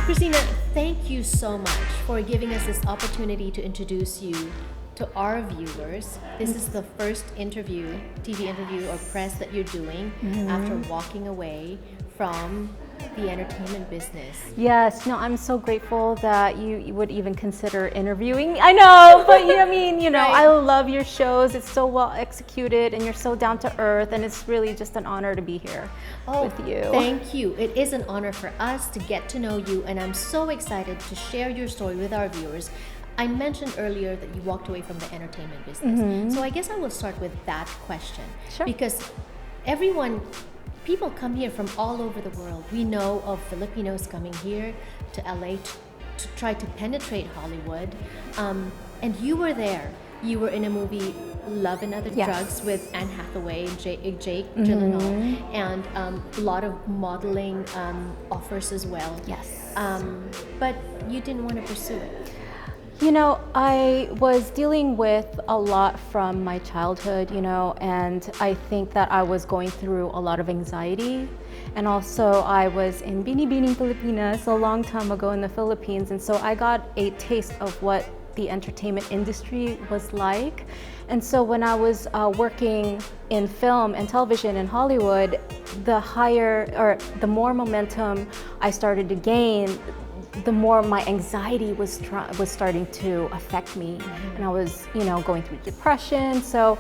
Christina, thank you so much for giving us this opportunity to introduce you to our viewers. This is the first interview, TV interview or press that you're doing after walking away from the entertainment business. Yes, no, I'm so grateful that you would even consider interviewing. I know, but I mean, Right. I love your shows. It's so well executed and you're so down to earth, and it's really just an honor to be here with you. Thank you. It is an honor for us to get to know you, and I'm so excited to share your story with our viewers. I mentioned earlier that you walked away from the entertainment business. So I guess I will start with that question. Sure. Because people come here from all over the world. We know of Filipinos coming here to LA to try to penetrate Hollywood. And you were there. You were in a movie, Love and Other Drugs, with Anne Hathaway and Jake Gyllenhaal, and a lot of modeling offers as well. Yes. But you didn't want to pursue it. I was dealing with a lot from my childhood, and I think that I was going through a lot of anxiety. And also I was in Binibining, Pilipinas a long time ago in the Philippines, and so I got a taste of what the entertainment industry was like. And so when I was working in film and television in Hollywood, the more momentum I started to gain, the more my anxiety was starting to affect me, and I was, going through depression. So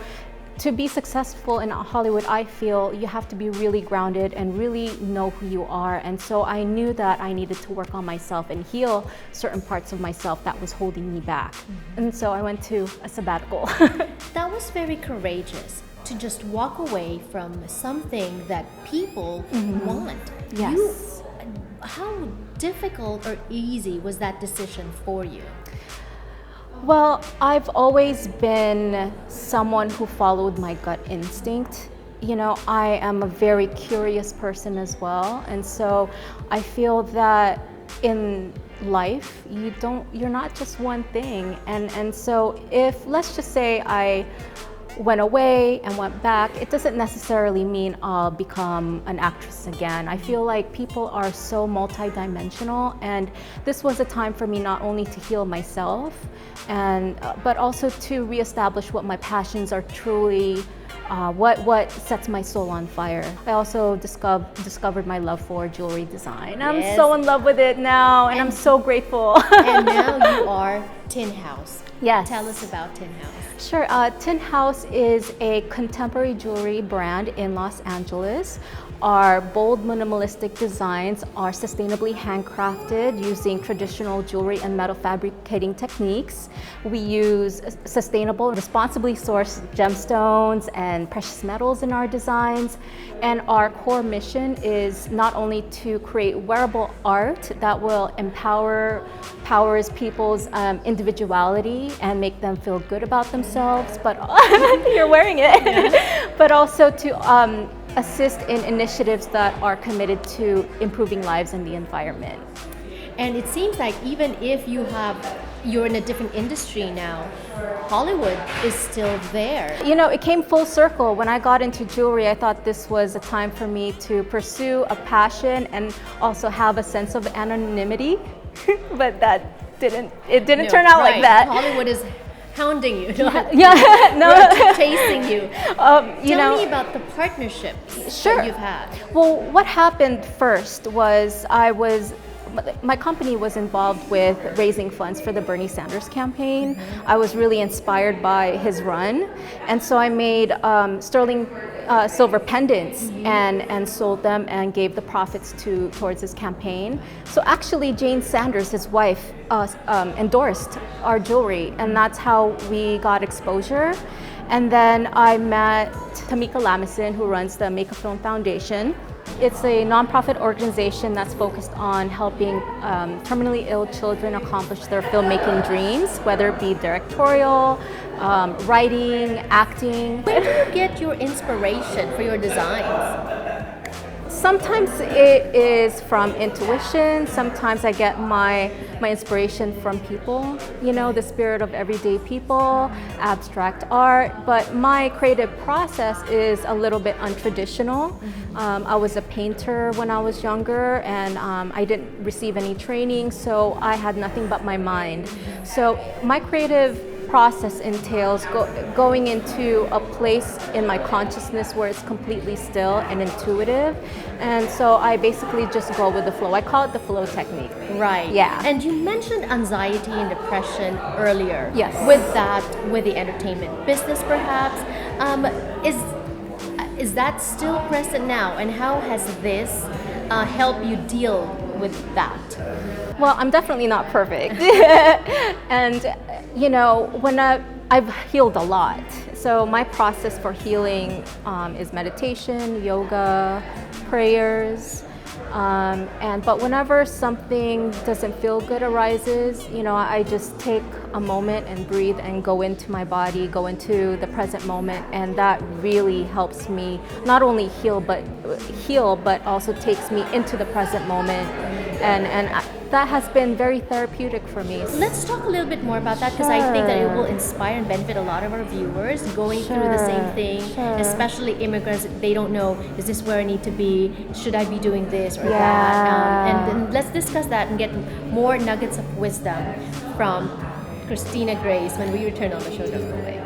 to be successful in Hollywood, I feel you have to be really grounded and really know who you are. And so I knew that I needed to work on myself and heal certain parts of myself that was holding me back. And so I went to a sabbatical. That was very courageous, to just walk away from something that people want. Yes. How difficult or easy was that decision for you? Well, I've always been someone who followed my gut instinct. I am a very curious person as well. And so I feel that in life, you're not just one thing. And so if, let's just say I went away and went back, it doesn't necessarily mean I'll become an actress again. I feel like people are so multidimensional, and this was a time for me not only to heal myself, but also to reestablish what my passions are truly, what sets my soul on fire. I also discovered my love for jewelry design. I'm so in love with it now, and I'm so grateful. And now you are Tin House. Yes. Tell us about Tin House. Sure. Tin House is a contemporary jewelry brand in Los Angeles. Our bold minimalistic designs are sustainably handcrafted using traditional jewelry and metal fabricating techniques. We use sustainable, responsibly sourced gemstones and precious metals in our designs. And our core mission is not only to create wearable art that will empowers people's individuality and make them feel good about themselves, but you're wearing it, but also to assist in initiatives that are committed to improving lives and the environment. And it seems like even if you're in a different industry now, Hollywood is still there. It came full circle. When I got into jewelry, I thought this was a time for me to pursue a passion and also have a sense of anonymity, but that didn't turn out like that. Hollywood is hounding you, chasing you. Tell me about the partnerships that you've had. Well, what happened first was my company was involved with raising funds for the Bernie Sanders campaign. I was really inspired by his run, and so I made sterling silver pendants and sold them and gave the profits towards his campaign. So actually, Jane Sanders, his wife, endorsed our jewelry, and that's how we got exposure. And then I met Tamika Lamison, who runs the Make a Film Foundation. It's a nonprofit organization that's focused on helping terminally ill children accomplish their filmmaking dreams, whether it be directorial, writing, acting. Where do you get your inspiration for your designs? Sometimes it is from intuition. Sometimes I get my inspiration from people, you know, the spirit of everyday people, abstract art. But my creative process is a little bit untraditional. I was a painter when I was younger, and I didn't receive any training, so I had nothing but my mind. So my creative process entails going into a place in my consciousness where it's completely still and intuitive, and so I basically just go with the flow. I call it the flow technique. Right. Yeah. And you mentioned anxiety and depression earlier. Yes. With the entertainment business, perhaps, is that still present now? And how has this helped you deal with that? Well, I'm definitely not perfect. And, you know, I've healed a lot. So my process for healing is meditation, yoga, prayers. But whenever something doesn't feel good arises, you know, I just take a moment and breathe and go into my body, go into the present moment, and that really helps me not only heal, but also takes me into the present moment, and that has been very therapeutic for me. Let's talk a little bit more about that, because I think that it will inspire and benefit a lot of our viewers going through the same thing, especially immigrants. They don't know, is this where I need to be? Should I be doing this or that? And then let's discuss that and get more nuggets of wisdom from Christina Grace when we return on the show. Don't go away.